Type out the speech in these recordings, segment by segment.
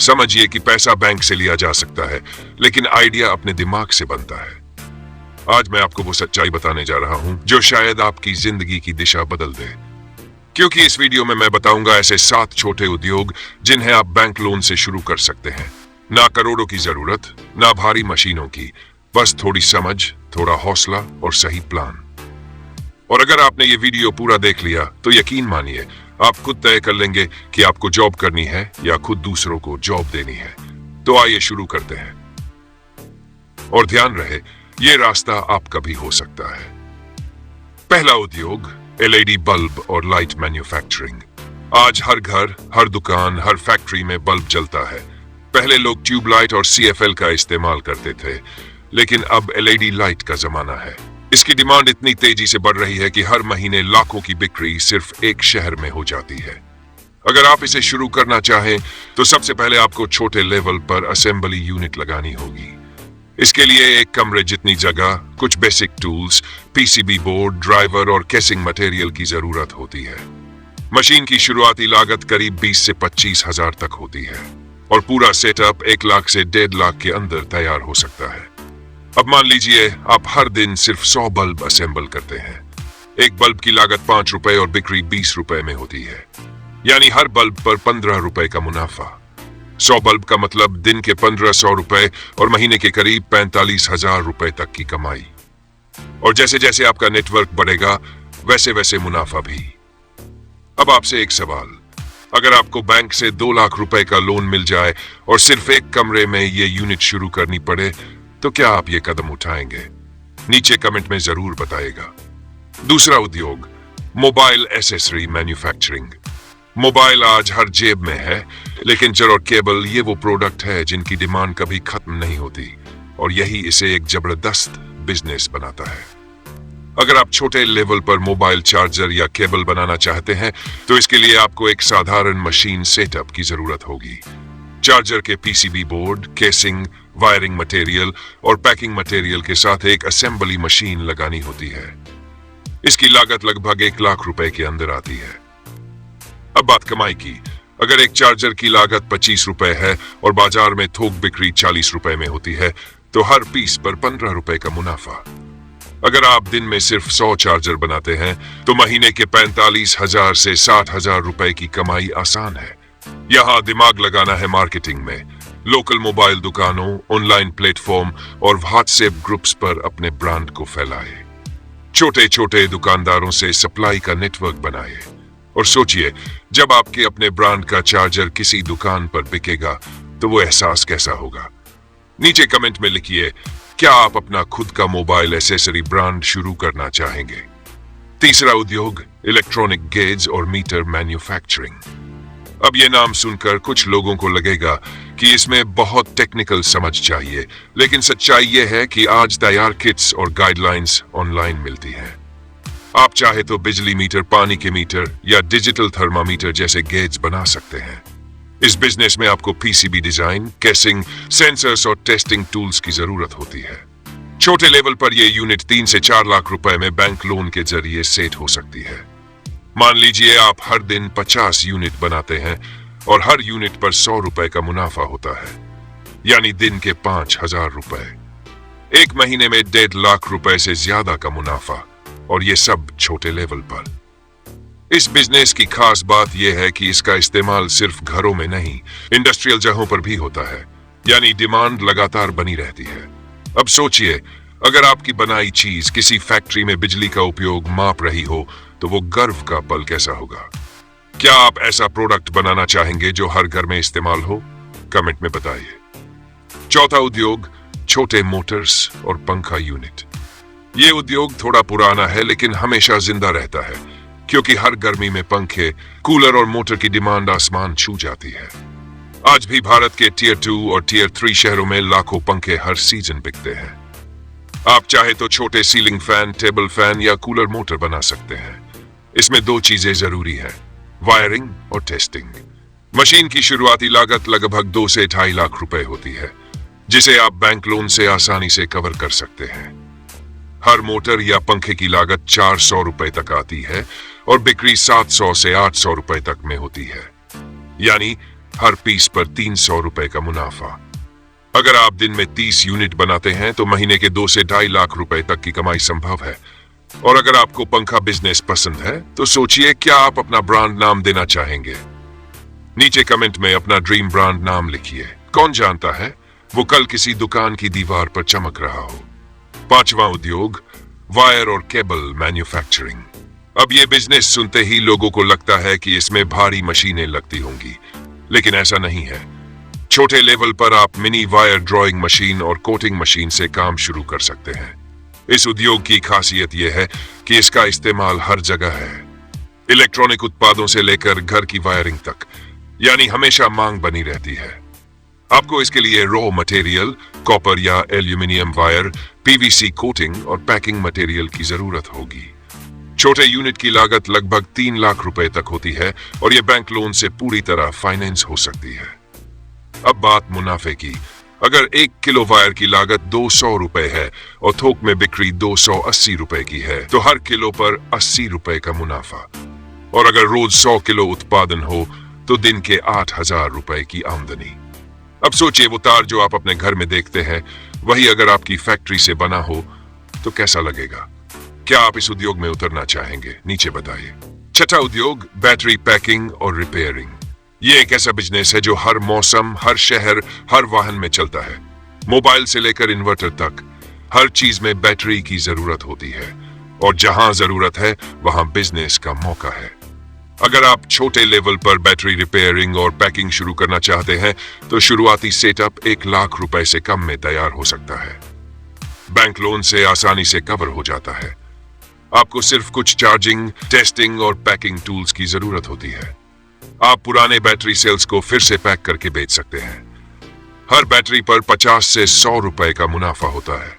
समझिए कि पैसा बैंक से लिया जा सकता है, लेकिन आइडिया अपने दिमाग से बनता है। आज मैं आपको वो सच्चाई बताने जा रहा हूं जो शायद आपकी जिंदगी की दिशा बदल दे। क्योंकि इस वीडियो में मैं बताऊंगा ऐसे 7 छोटे उद्योग जिन्हें आप बैंक लोन से शुरू कर सकते हैं। ना करोड़ों की जरूरत, ना भारी मशीनों की, बस थोड़ी समझ, थोड़ा हौसला और सही प्लान। और अगर आपने ये वीडियो पूरा देख लिया तो यकीन मानिए आप खुद तय कर लेंगे कि आपको जॉब करनी है या खुद दूसरों को जॉब देनी है। तो आइए शुरू करते हैं। और ध्यान रहे, ये रास्ता आपका भी हो सकता है। पहला उद्योग, एलईडी बल्ब और लाइट मैन्युफैक्चरिंग। आज हर घर, हर दुकान, हर फैक्ट्री में बल्ब जलता है। पहले लोग ट्यूबलाइट और सीएफएल का इस्तेमाल करते थे, लेकिन अब एलईडी लाइट का जमाना है। इसकी डिमांड इतनी तेजी से बढ़ रही है कि हर महीने लाखों की बिक्री सिर्फ एक शहर में हो जाती है। अगर आप इसे शुरू करना चाहें तो सबसे पहले आपको छोटे लेवल पर असेंबली यूनिट लगानी होगी। इसके लिए एक कमरे जितनी जगह, कुछ basic tools, PCB board, driver और केसिंग मटेरियल की जरूरत होती है। मशीन की शुरुआती लागत करीब 20 से 25 हजार तक होती है और पूरा सेटअप 1 लाख से 1.5 लाख के अंदर तैयार हो सकता है। अब मान लीजिए आप हर दिन सिर्फ 100 बल्ब असेंबल करते हैं। एक बल्ब की लागत 5 रुपए और बिक्री 20 रुपए में होती है, यानी हर बल्ब पर 15 रुपए का मुनाफा। 100 बल्ब का मतलब दिन के 1500 रुपए और महीने के करीब 45,000 रुपए तक की कमाई। और जैसे जैसे आपका नेटवर्क बढ़ेगा वैसे वैसे मुनाफा भी। अब आपसे एक सवाल, अगर आपको बैंक से 2 लाख रुपए का लोन मिल जाए और सिर्फ एक कमरे में ये यूनिट शुरू करनी पड़े, तो क्या आप ये कदम उठाएंगे? नीचे कमेंट में जरूर बताइएगा। दूसरा उद्योग, मोबाइल एसेसरी मैन्युफैक्चरिंग। मोबाइल आज हर जेब में है, लेकिन चार्जर और केबल ये वो प्रोडक्ट है जिनकी डिमांड कभी खत्म नहीं होती, और यही इसे एक जबरदस्त बिजनेस बनाता है। अगर आप छोटे लेवल पर मोबाइल चार्जर या केबल बनाना चाहते हैं तो इसके लिए आपको एक साधारण मशीन सेटअप की जरूरत होगी। चार्जर के PCB board, casing, wiring material और पैकिंग मटेरियल के साथ एक असेंबली मशीन लगानी होती है। इसकी लागत लगभग 1 लाख रुपए के अंदर आती है। अब बात कमाई की। अगर एक चार्जर की लागत 25 रुपए है और बाजार में थोक बिक्री 40 रुपए में होती है, तो हर पीस पर 15 रुपए का मुनाफा। अगर आप दिन में सिर्फ 100 चार्जर बनाते हैं तो महीने के 45,000 से 60,000 रुपए की कमाई आसान है। यहाँ दिमाग लगाना है मार्केटिंग में। लोकल मोबाइल दुकानों, ऑनलाइन प्लेटफॉर्म और व्हाट्सएप ग्रुप्स पर अपने ब्रांड को फैलाए। छोटे छोटे दुकानदारों से सप्लाई का नेटवर्क बनाए। और सोचिए, जब आपके अपने ब्रांड का चार्जर किसी दुकान पर बिकेगा तो वो एहसास कैसा होगा? नीचे कमेंट में लिखिए, क्या आप अपना खुद का मोबाइल एसेसरी ब्रांड शुरू करना चाहेंगे? तीसरा उद्योग, इलेक्ट्रॉनिक गेज और मीटर मैन्युफैक्चरिंग। अब ये नाम सुनकर कुछ लोगों को लगेगा कि इसमें बहुत टेक्निकल समझ चाहिए, लेकिन सच्चाई ये है कि आज तैयार किट्स और गाइडलाइंस ऑनलाइन मिलती हैं। आप चाहे तो बिजली मीटर, पानी के मीटर या डिजिटल थर्मामीटर जैसे गेज बना सकते हैं। इस बिजनेस में आपको पीसीबी डिजाइन, केसिंग, सेंसर्स और टेस्टिंग टूल्स की जरूरत होती है। छोटे लेवल पर यह यूनिट 3 से 4 लाख रुपए में बैंक लोन के जरिए सेट हो सकती है। मान लीजिए आप हर दिन 50 यूनिट बनाते हैं और हर यूनिट पर 100 रुपए का मुनाफा होता है, यानी दिन के 5,000 रुपए। एक महीने में 1.5 लाख रुपए से ज्यादा का मुनाफा, और ये सब छोटे लेवल पर। इस बिजनेस की खास बात यह है कि इसका इस्तेमाल सिर्फ घरों में नहीं, इंडस्ट्रियल जगहों पर भी होता है, यानी डिमांड लगातार बनी रहती है। अब सोचिए, अगर आपकी बनाई चीज किसी फैक्ट्री में बिजली का उपयोग माप रही हो तो वो गर्व का पल कैसा होगा? क्या आप ऐसा प्रोडक्ट बनाना चाहेंगे जो हर घर में इस्तेमाल हो? कमेंट में बताइए। चौथा उद्योग, छोटे मोटर्स और पंखा यूनिट। ये उद्योग थोड़ा पुराना है लेकिन हमेशा जिंदा रहता है, क्योंकि हर गर्मी में पंखे, कूलर और मोटर की डिमांड आसमान छू जाती है। आज भी भारत के टियर 2 और टियर 3 शहरों में लाखों पंखे हर सीजन बिकते हैं। आप चाहे तो छोटे सीलिंग फैन, टेबल फैन या कूलर मोटर बना सकते हैं। इसमें 2 चीजें जरूरी है, वायरिंग और टेस्टिंग। मशीन की शुरुआती लागत लगभग 2 से 2.5 लाख रुपए होती है, जिसे आप बैंक लोन से आसानी से कवर कर सकते हैं। हर मोटर या पंखे की लागत 400 रुपए तक आती है और बिक्री 700 से 800 रुपए तक में होती है, यानी हर पीस पर 300 रुपए का मुनाफा। अगर आप दिन में 30 यूनिट बनाते हैं तो महीने के 2 से 2.5 लाख रुपए तक की कमाई संभव है। और अगर आपको पंखा बिजनेस पसंद है तो सोचिए, क्या आप अपना ब्रांड नाम देना चाहेंगे? नीचे कमेंट में अपना ड्रीम ब्रांड नाम लिखिए। कौन जानता है, वो कल किसी दुकान की दीवार पर चमक रहा हो। 5वां उद्योग, वायर और केबल मैन्युफैक्चरिंग। अब ये बिजनेस सुनते ही लोगों को लगता है कि इसमें भारी मशीनें लगती होंगी, लेकिन ऐसा नहीं है। छोटे लेवल पर आप मिनी वायर ड्रॉइंग मशीन और कोटिंग मशीन से काम शुरू कर सकते हैं। इस उद्योग की खासियत यह है कि इसका इस्तेमाल हर जगह है, इलेक्ट्रॉनिक उत्पादों से लेकर घर की वायरिंग तक, यानी हमेशा मांग बनी रहती है। आपको इसके लिए रॉ मटेरियल, कॉपर या एल्यूमिनियम वायर, पीवीसी कोटिंग और पैकिंग मटेरियल की जरूरत होगी। छोटे यूनिट की लागत लगभग 3 लाख रुपए तक होती है और यह बैंक लोन से पूरी तरह फाइनेंस हो सकती है। अब बात मुनाफे की। अगर 1 किलो वायर की लागत 200 रुपए है और थोक में बिक्री 280 रुपए की है तो हर किलो पर 80 रुपए का मुनाफा। और अगर रोज 100 किलो उत्पादन हो तो दिन के 8,000 रुपए की आमदनी। अब सोचिए, वो तार जो आप अपने घर में देखते हैं, वही अगर आपकी फैक्ट्री से बना हो तो कैसा लगेगा? क्या आप इस उद्योग में उतरना चाहेंगे? नीचे बताइए। 6वां उद्योग, बैटरी पैकिंग और रिपेयरिंग। ये एक ऐसा बिजनेस है जो हर मौसम, हर शहर, हर वाहन में चलता है। मोबाइल से लेकर इन्वर्टर तक हर चीज में बैटरी की जरूरत होती है और जहां जरूरत है वहां बिजनेस का मौका है। अगर आप छोटे लेवल पर बैटरी रिपेयरिंग और पैकिंग शुरू करना चाहते हैं तो शुरुआती सेटअप 1 लाख रुपए से कम में तैयार हो सकता है। बैंक लोन से आसानी से कवर हो जाता है। आपको सिर्फ कुछ चार्जिंग, टेस्टिंग और पैकिंग टूल्स की जरूरत होती है। आप पुराने बैटरी सेल्स को फिर से पैक करके बेच सकते हैं। हर बैटरी पर 50 से 100 रुपए का मुनाफा होता है।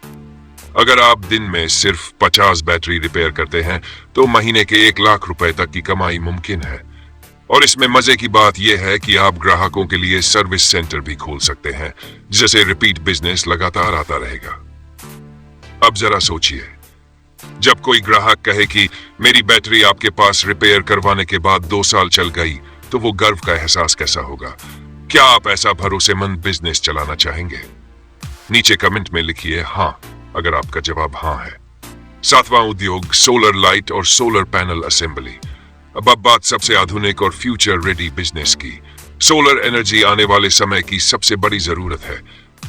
अगर आप दिन में सिर्फ 50 बैटरी रिपेयर करते हैं तो महीने के 1 लाख रुपए तक की कमाई मुमकिन है। और इसमें मजे की बात यह है कि आप ग्राहकों के लिए सर्विस सेंटर भी खोल सकते हैं, जिससे रिपीट बिजनेस लगातार आता रहेगा। अब जरा सोचिए, जब कोई ग्राहक कहे कि मेरी बैटरी आपके पास रिपेयर करवाने के बाद 2 साल चल गई, तो वो गर्व का एहसास कैसा होगा? क्या आप ऐसा भरोसेमंद बिजनेस चलाना चाहेंगे? नीचे कमेंट में लिखिए हाँ, अगर आपका जवाब हाँ है। 7वां उद्योग, सोलर लाइट और सोलर पैनल असेंबली। अब बात सबसे आधुनिक और फ्यूचर रेडी बिजनेस की। सोलर एनर्जी आने वाले समय की सबसे बड़ी जरूरत है।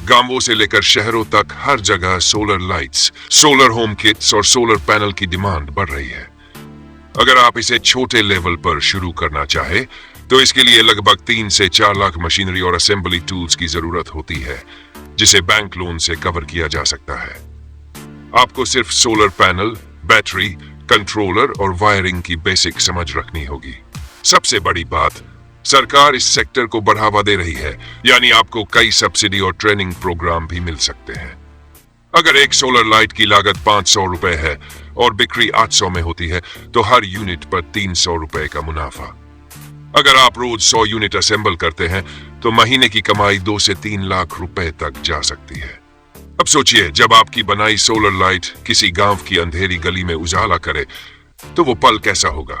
गांवों से लेकर शहरों तक हर जगह solar lights, solar home kits और सोलर पैनल की डिमांड बढ़ रही है। अगर आप इसे छोटे लेवल पर शुरू करना चाहे तो इसके लिए लगभग 3 से 4 लाख मशीनरी और असेंबली टूल्स की जरूरत होती है, जिसे बैंक लोन से कवर किया जा सकता है। आपको सिर्फ सोलर पैनल, बैटरी, कंट्रोलर और वायरिंग की बेसिक समझ रखनी होगी। सबसे बड़ी बात, सरकार इस सेक्टर को बढ़ावा दे रही है, यानी आपको कई सब्सिडी और ट्रेनिंग प्रोग्राम भी मिल सकते हैं। अगर एक सोलर लाइट की लागत 500 रुपए है और बिक्री 800 में होती है तो हर यूनिट पर 300 रुपए का मुनाफा। अगर आप रोज 100 यूनिट असेंबल करते हैं तो महीने की कमाई 2 से 3 लाख रुपए तक जा सकती है। अब सोचिए, जब आपकी बनाई सोलर लाइट किसी गांव की अंधेरी गली में उजाला करे तो वो पल कैसा होगा?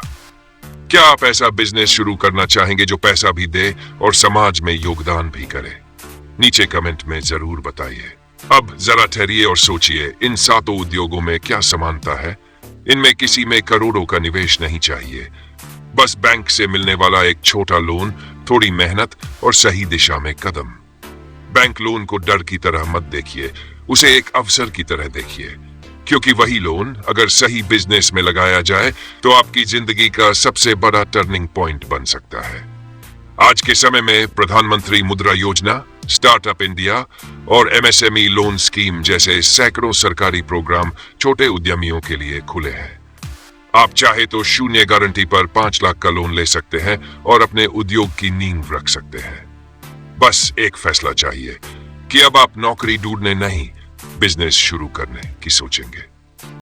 क्या आप ऐसा बिजनेस शुरू करना चाहेंगे जो पैसा भी दे और समाज में योगदान भी करे? नीचे कमेंट में जरूर बताइए। अब जरा ठहरिए और सोचिए, इन 7 उद्योगों में क्या समानता है? इनमें किसी में करोड़ों का निवेश नहीं चाहिए, बस बैंक से मिलने वाला एक छोटा लोन, थोड़ी मेहनत और सही दिशा में कदम। बैंक लोन को डर की तरह मत देखिए, उसे एक अवसर की तरह देखिए, क्योंकि वही लोन अगर सही बिजनेस में लगाया जाए तो आपकी जिंदगी का सबसे बड़ा टर्निंग पॉइंट बन सकता है। आज के समय में प्रधानमंत्री मुद्रा योजना, स्टार्टअप इंडिया और एमएसएमई लोन स्कीम जैसे सैकड़ों सरकारी प्रोग्राम छोटे उद्यमियों के लिए खुले हैं। आप चाहे तो शून्य गारंटी पर 5 लाख का लोन ले सकते हैं और अपने उद्योग की नींव रख सकते हैं। बस एक फैसला चाहिए कि अब आप नौकरी ढूंढने नहीं, बिजनेस शुरू करने की सोचेंगे।